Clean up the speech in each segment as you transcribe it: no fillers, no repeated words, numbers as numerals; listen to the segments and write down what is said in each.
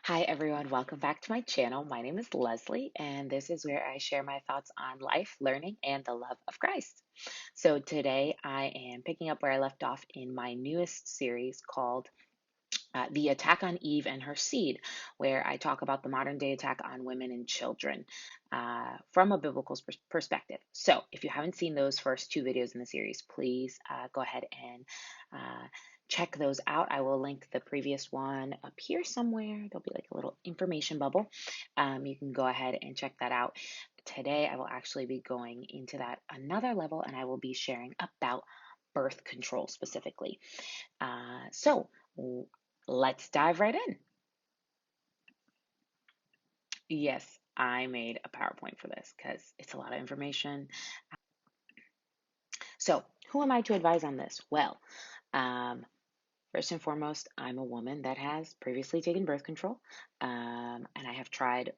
Hi everyone, welcome back to my channel. My name is Leslie, and this is where I share my thoughts on life, learning, and the love of Christ. So today I am picking up where I left off in my newest series called The Attack on Eve and Her Seed, where I talk about the modern day attack on women and children from a biblical perspective. So if you haven't seen those first two videos in the series, please go ahead and check those out. I will link the previous one up here somewhere. There'll be like a little information bubble. You can go ahead and check that out. Today, I will actually be going into that another level, and I will be sharing about birth control specifically. So let's dive right in. Yes, I made a PowerPoint for this because it's a lot of information. So, who am I to advise on this? Well, um, first and foremost, I'm a woman that has previously taken birth control, and I have tried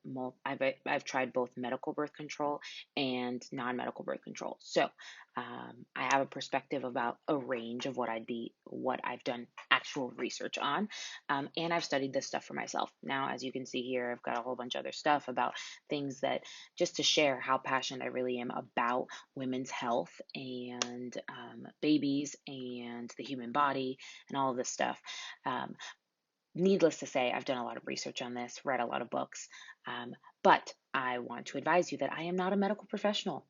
I've tried both medical birth control and non-medical birth control. So I have a perspective about a range of what I've done actual research on, and I've studied this stuff for myself. Now, as you can see here, I've got a whole bunch of other stuff about things that just to share how passionate I really am about women's health and babies and the human body and all of this stuff. Um, Needless to say, I've done a lot of research on this, read a lot of books, but I want to advise you that I am not a medical professional.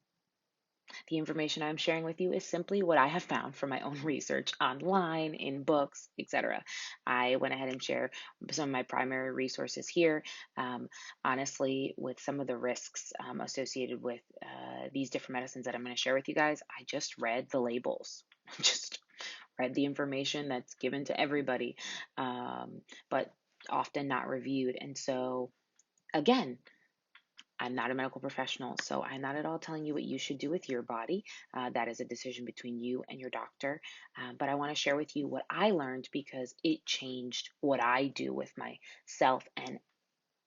The information I'm sharing with you is simply what I have found from my own research online, in books, etc. I went ahead and shared some of my primary resources here. Honestly, with some of the risks associated with these different medicines that I'm going to share with you guys, I just read the labels. Just read the information that's given to everybody, but often not reviewed. And so, again, I'm not a medical professional, so I'm not at all telling you what you should do with your body. That is a decision between you and your doctor. But I want to share with you what I learned because it changed what I do with myself. And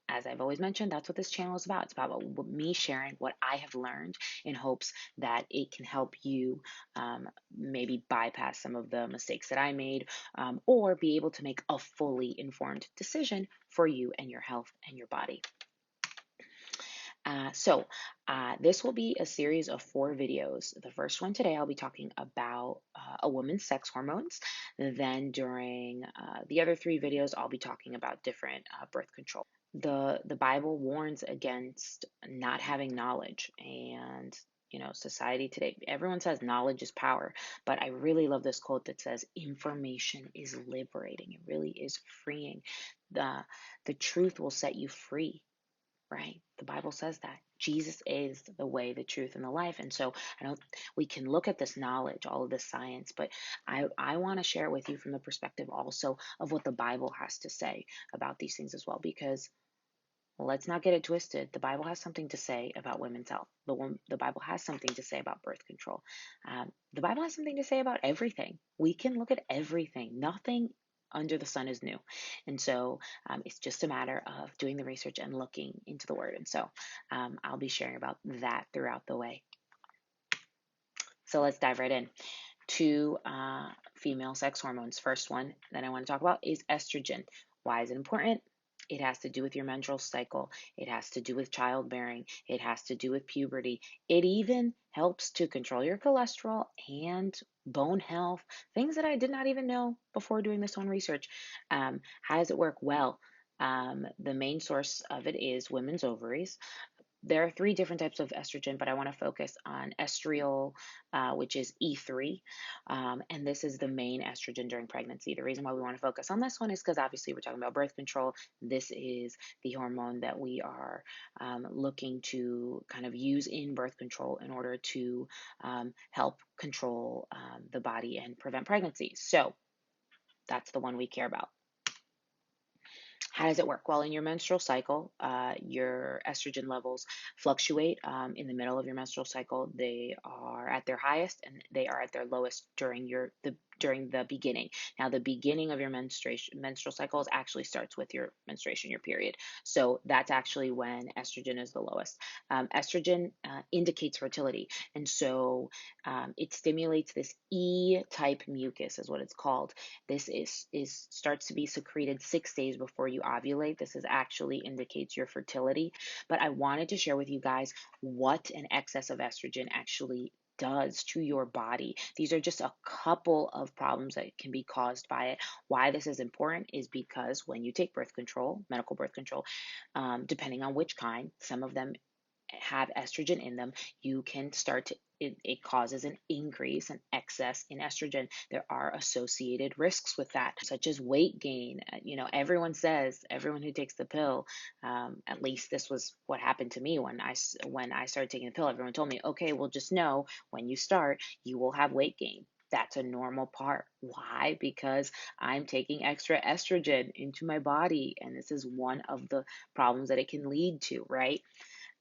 as I've always mentioned, that's what this channel is about. It's about me sharing what I have learned in hopes that it can help you maybe bypass some of the mistakes that I made or be able to make a fully informed decision for you and your health and your body. This will be a series of 4 videos. The first one today, I'll be talking about a woman's sex hormones. Then during the other 3 videos, I'll be talking about different birth control. The Bible warns against not having knowledge, and society today, everyone says knowledge is power, but I really love this quote that says information is liberating. It really is freeing. The truth will set you free, right? The Bible says that Jesus is the way, the truth, and the life. And so I know we can look at this knowledge, all of this science, but I want to share it with you from the perspective also of what the Bible has to say about these things as well, because let's not get it twisted. The Bible has something to say about women's health. The Bible has something to say about birth control. The Bible has something to say about everything. We can look at everything. Nothing under the sun is new. And so it's just a matter of doing the research and looking into the Word. And so I'll be sharing about that throughout the way. So let's dive right in to female sex hormones. First one that I want to talk about is estrogen. Why is it important? It has to do with your menstrual cycle. It has to do with childbearing. It has to do with puberty. It even helps to control your cholesterol and bone health, things that I did not even know before doing this own research. How does it work? Well, the main source of it is women's ovaries. There are 3 different types of estrogen, but I want to focus on estriol, which is E3, and this is the main estrogen during pregnancy. The reason why we want to focus on this one is because obviously we're talking about birth control. This is the hormone that we are looking to kind of use in birth control in order to help control the body and prevent pregnancy. So that's the one we care about. How does it work? Well, in your menstrual cycle, your estrogen levels fluctuate. In the middle of your menstrual cycle, they are at their highest and they are at their lowest during during the beginning. Now, the beginning of your menstrual cycles actually starts with your menstruation, your period. So that's actually when estrogen is the lowest. Estrogen indicates fertility, and so it stimulates this E-type mucus, is what it's called. This is starts to be secreted 6 days before you ovulate. This is actually indicates your fertility. But I wanted to share with you guys what an excess of estrogen actually does to your body. These are just a couple of problems that can be caused by it. Why this is important is because when you take birth control, medical birth control, depending on which kind, some of them have estrogen in them, you can start to it causes an increase, an excess in estrogen. There are associated risks with that, such as weight gain. Everyone says, everyone who takes the pill, at least this was what happened to me when I started taking the pill. Everyone told me, okay, well, just know when you start, you will have weight gain. That's a normal part. Why? Because I'm taking extra estrogen into my body, and this is one of the problems that it can lead to, right?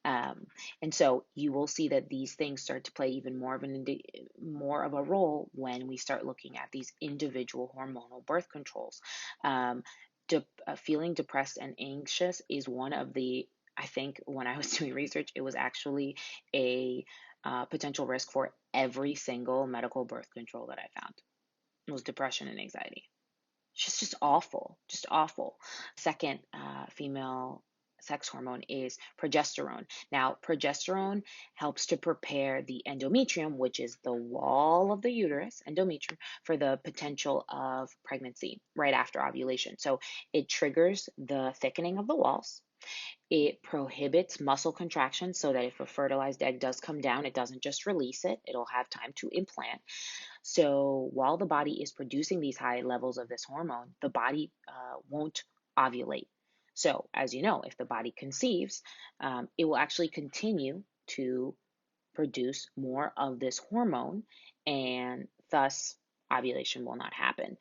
And so you will see that these things start to play even more of a role when we start looking at these individual hormonal birth controls. Um, Feeling depressed and anxious is one of the, I think when I was doing research, it was actually a potential risk for every single medical birth control that I found. It was depression and anxiety. Just awful, just awful. Second female sex hormone is progesterone. Now, progesterone helps to prepare the endometrium, which is the wall of the uterus, endometrium, for the potential of pregnancy right after ovulation. So it triggers the thickening of the walls. It prohibits muscle contraction so that if a fertilized egg does come down, it doesn't just release it, it'll have time to implant. So while the body is producing these high levels of this hormone, the body won't ovulate. So, as you know, if the body conceives, it will actually continue to produce more of this hormone, and thus ovulation will not happen.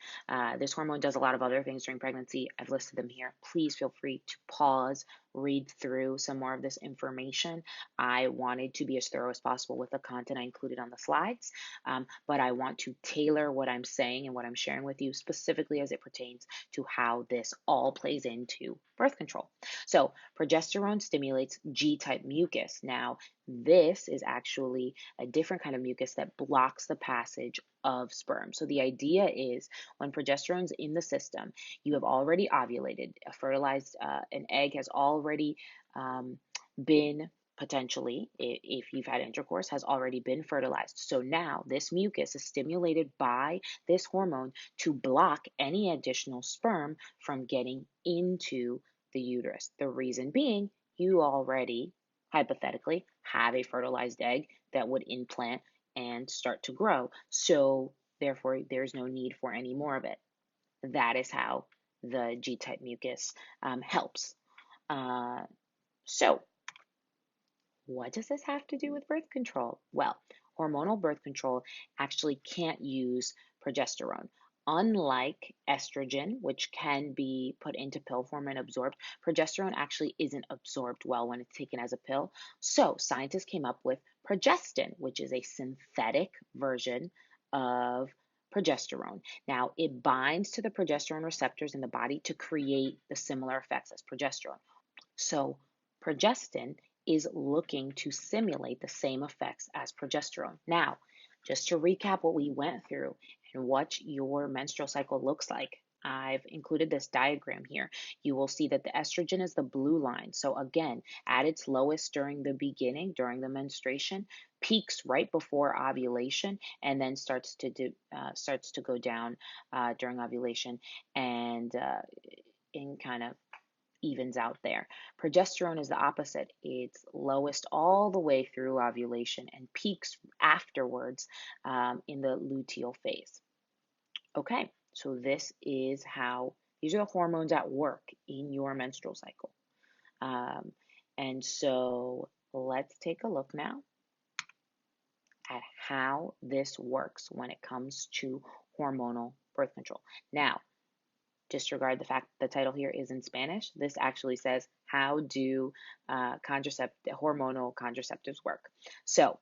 This hormone does a lot of other things during pregnancy. I've listed them here. Please feel free to pause, read through some more of this information. I wanted to be as thorough as possible with the content I included on the slides, but I want to tailor what I'm saying and what I'm sharing with you specifically as it pertains to how this all plays into birth control. So progesterone stimulates G-type mucus. Now, this is actually a different kind of mucus that blocks the passage of sperm. So the idea is when progesterone's in the system, you have already ovulated, an egg has already been potentially, if you've had intercourse, has already been fertilized. So now this mucus is stimulated by this hormone to block any additional sperm from getting into the uterus. The reason being, you already hypothetically have a fertilized egg that would implant and start to grow. So therefore, there's no need for any more of it. That is how the G-type mucus helps. So what does this have to do with birth control? Well, hormonal birth control actually can't use progesterone. Unlike estrogen, which can be put into pill form and absorbed, progesterone actually isn't absorbed well when it's taken as a pill. So scientists came up with progestin, which is a synthetic version of progesterone. Now, it binds to the progesterone receptors in the body to create the similar effects as progesterone. So progestin is looking to simulate the same effects as progesterone. Now, just to recap what we went through and what your menstrual cycle looks like, I've included this diagram here. You will see that the estrogen is the blue line. So again, at its lowest during the beginning, during the menstruation, peaks right before ovulation, and then starts to go down during ovulation, and in kind of evens out there. Progesterone is the opposite. It's lowest all the way through ovulation and peaks afterwards in the luteal phase. Okay, so these are the hormones at work in your menstrual cycle. And so let's take a look now at how this works when it comes to hormonal birth control. Now, disregard the fact that the title here is in Spanish. This actually says, how do hormonal contraceptives work? So,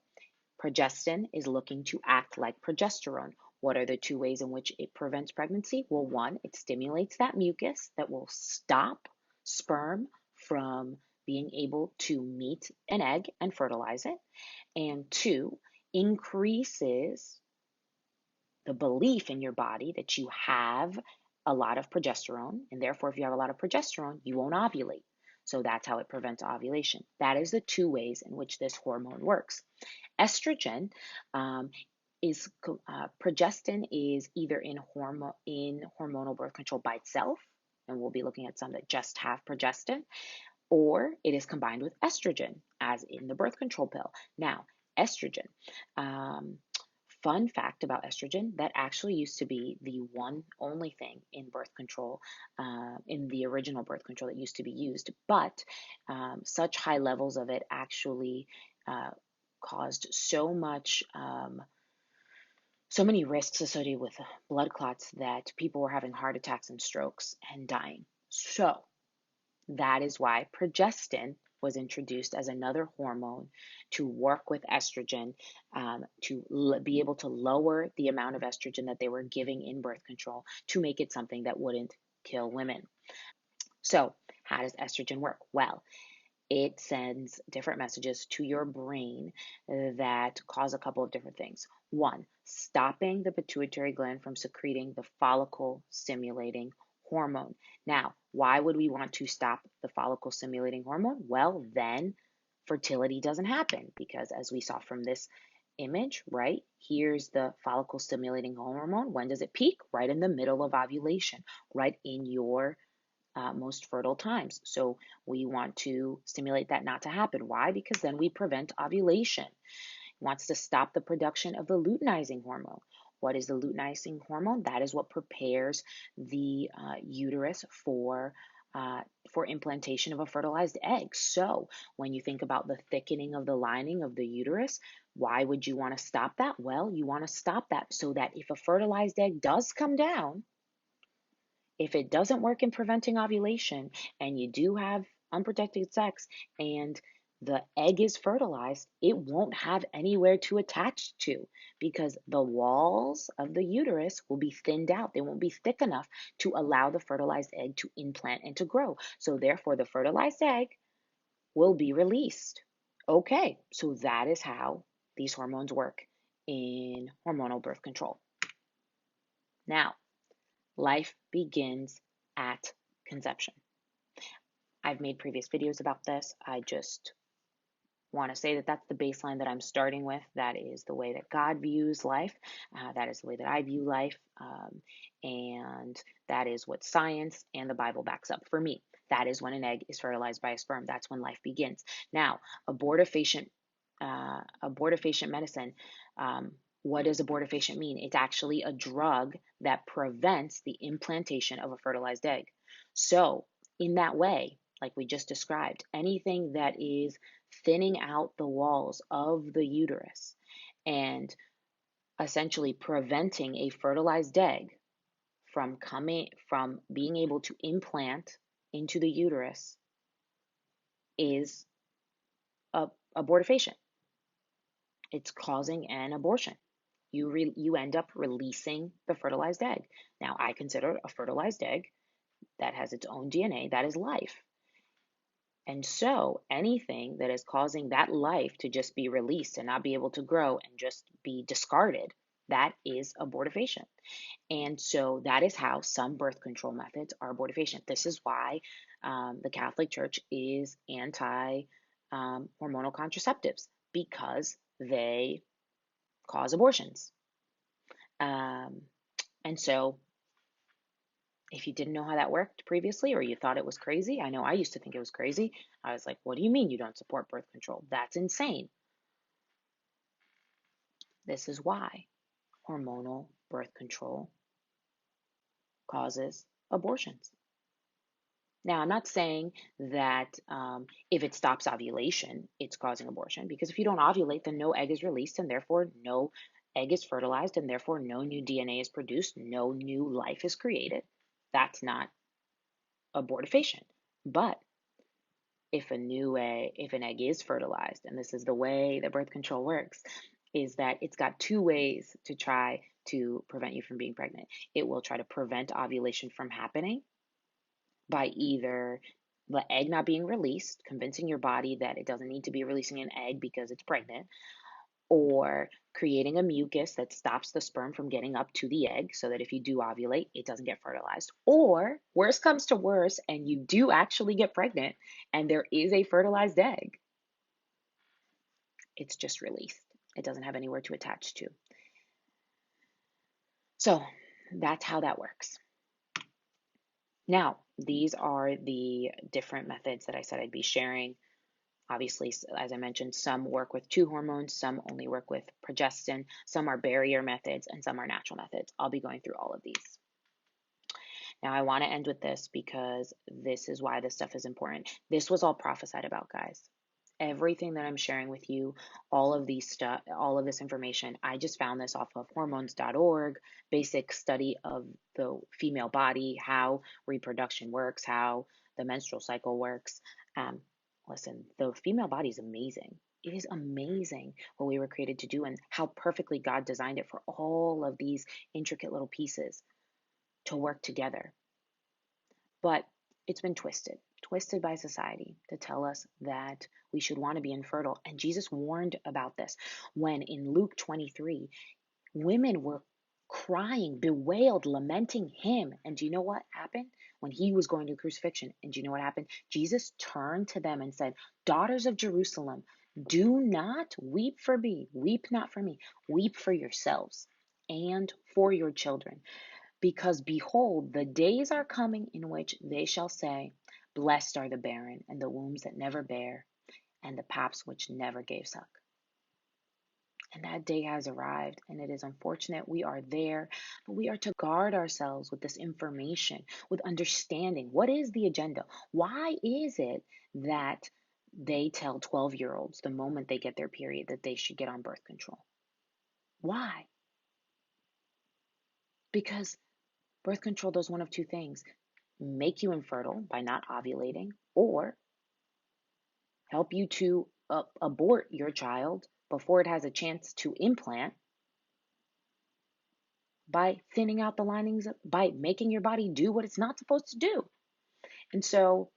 progestin is looking to act like progesterone. What are the two ways in which it prevents pregnancy? Well, one, it stimulates that mucus that will stop sperm from being able to meet an egg and fertilize it. And two, increases the belief in your body that you have a lot of progesterone. And therefore, if you have a lot of progesterone, you won't ovulate. So that's how it prevents ovulation. That is the two ways in which this hormone works. Estrogen um, is progestin is either in hormonal birth control by itself, and we'll be looking at some that just have progestin, or it is combined with estrogen, as in the birth control pill. Now, estrogen. Um, Fun fact about estrogen, that actually used to be the one only thing in birth control, in the original birth control that used to be used. But such high levels of it actually caused so many risks associated with blood clots that people were having heart attacks and strokes and dying. So that is why progestin was introduced as another hormone to work with estrogen, to be able to lower the amount of estrogen that they were giving in birth control to make it something that wouldn't kill women. So, how does estrogen work? Well, it sends different messages to your brain that cause a couple of different things. One, stopping the pituitary gland from secreting the follicle stimulating hormone. Now, why would we want to stop the follicle stimulating hormone? Well, then fertility doesn't happen because, as we saw from this image, right, here's the follicle stimulating hormone. When does it peak? Right in the middle of ovulation, right in your most fertile times. So we want to stimulate that not to happen. Why? Because then we prevent ovulation. It wants to stop the production of the luteinizing hormone. What is the luteinizing hormone? That is what prepares the uterus for implantation of a fertilized egg. So when you think about the thickening of the lining of the uterus, why would you want to stop that? Well, you want to stop that so that if a fertilized egg does come down, if it doesn't work in preventing ovulation and you do have unprotected sex and the egg is fertilized, it won't have anywhere to attach to because the walls of the uterus will be thinned out. They won't be thick enough to allow the fertilized egg to implant and to grow. So, therefore, the fertilized egg will be released. Okay, so that is how these hormones work in hormonal birth control. Now, life begins at conception. I've made previous videos about this. I just want to say that that's the baseline that I'm starting with. That is the way that God views life. That is the way that I view life. And that is what science and the Bible backs up for me. That is when an egg is fertilized by a sperm. That's when life begins. Now, abortifacient medicine. What does abortifacient mean? It's actually a drug that prevents the implantation of a fertilized egg. So, in that way, like we just described, anything that is thinning out the walls of the uterus and essentially preventing a fertilized egg from being able to implant into the uterus is abortifacient. It's causing an abortion. You end up releasing the fertilized egg. Now, I consider a fertilized egg that has its own DNA, that is life. And so anything that is causing that life to just be released and not be able to grow and just be discarded, that is abortifacient. And so that is how some birth control methods are abortifacient. This is why the Catholic Church is anti hormonal contraceptives, because they cause abortions. And so if you didn't know how that worked previously or you thought it was crazy, I know I used to think it was crazy. I was like, what do you mean you don't support birth control? That's insane. This is why hormonal birth control causes abortions. Now, I'm not saying that if it stops ovulation, it's causing abortion, because if you don't ovulate, then no egg is released, and therefore no egg is fertilized, and therefore no new DNA is produced, no new life is created. That's not abortifacient. But if an egg is fertilized, and this is the way that birth control works, is that it's got two ways to try to prevent you from being pregnant. It will try to prevent ovulation from happening by either the egg not being released, convincing your body that it doesn't need to be releasing an egg because it's pregnant, or creating a mucus that stops the sperm from getting up to the egg so that if you do ovulate, it doesn't get fertilized. Or worse comes to worse, and you do actually get pregnant and there is a fertilized egg, it's just released. It doesn't have anywhere to attach to. So that's how that works. Now, these are the different methods that I said I'd be sharing. Obviously, as I mentioned, some work with two hormones, some only work with progestin, some are barrier methods, and some are natural methods. I'll be going through all of these. Now, I want to end with this because this is why this stuff is important. This was all prophesied about, guys. Everything that I'm sharing with you, all of these stuff, all of this information, I just found this off of hormones.org, basic study of the female body, how reproduction works, how the menstrual cycle works. Listen, the female body is amazing. It is amazing what we were created to do and how perfectly God designed it for all of these intricate little pieces to work together. But it's been twisted by society to tell us that we should want to be infertile. And Jesus warned about this when in Luke 23, women were crying, bewailed, lamenting him. And do you know what happened when he was going to crucifixion? And do you know what happened? Jesus turned to them and said, "Daughters of Jerusalem, do not weep for me. Weep not for me. Weep for yourselves and for your children. Because behold, the days are coming in which they shall say, Blessed are the barren, and the wombs that never bear, and the paps which never gave suck." And that day has arrived, and it is unfortunate we are there, but we are to guard ourselves with this information, with understanding. What is the agenda? Why is it that they tell 12-year-olds the moment they get their period that they should get on birth control? Why? Because birth control does one of two things: make you infertile by not ovulating, or help you to abort your child before it has a chance to implant by thinning out the linings, by making your body do what it's not supposed to do. And so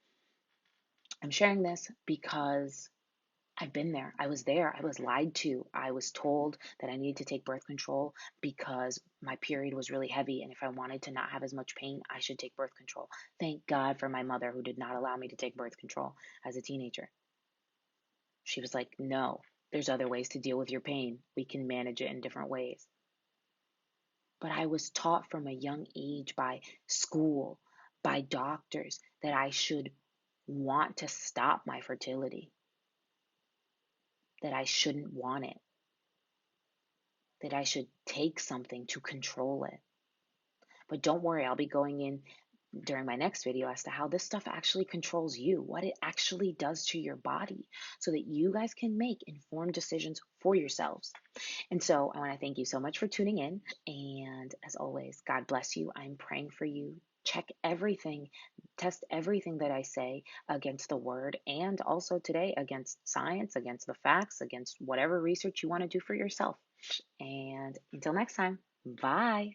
I'm sharing this because I've been there. I was there. I was lied to. I was told that I needed to take birth control because my period was really heavy. And if I wanted to not have as much pain, I should take birth control. Thank God for my mother, who did not allow me to take birth control as a teenager. She was like, "No, there's other ways to deal with your pain. We can manage it in different ways." But I was taught from a young age by school, by doctors, that I should want to stop my fertility, that I shouldn't want it, that I should take something to control it. But don't worry, I'll be going in during my next video as to how this stuff actually controls you, what it actually does to your body, so that you guys can make informed decisions for yourselves. And so I want to thank you so much for tuning in. And as always, God bless you. I'm praying for you. Check everything, test everything that I say against the word, and also today against science, against the facts, against whatever research you want to do for yourself. And until next time, bye.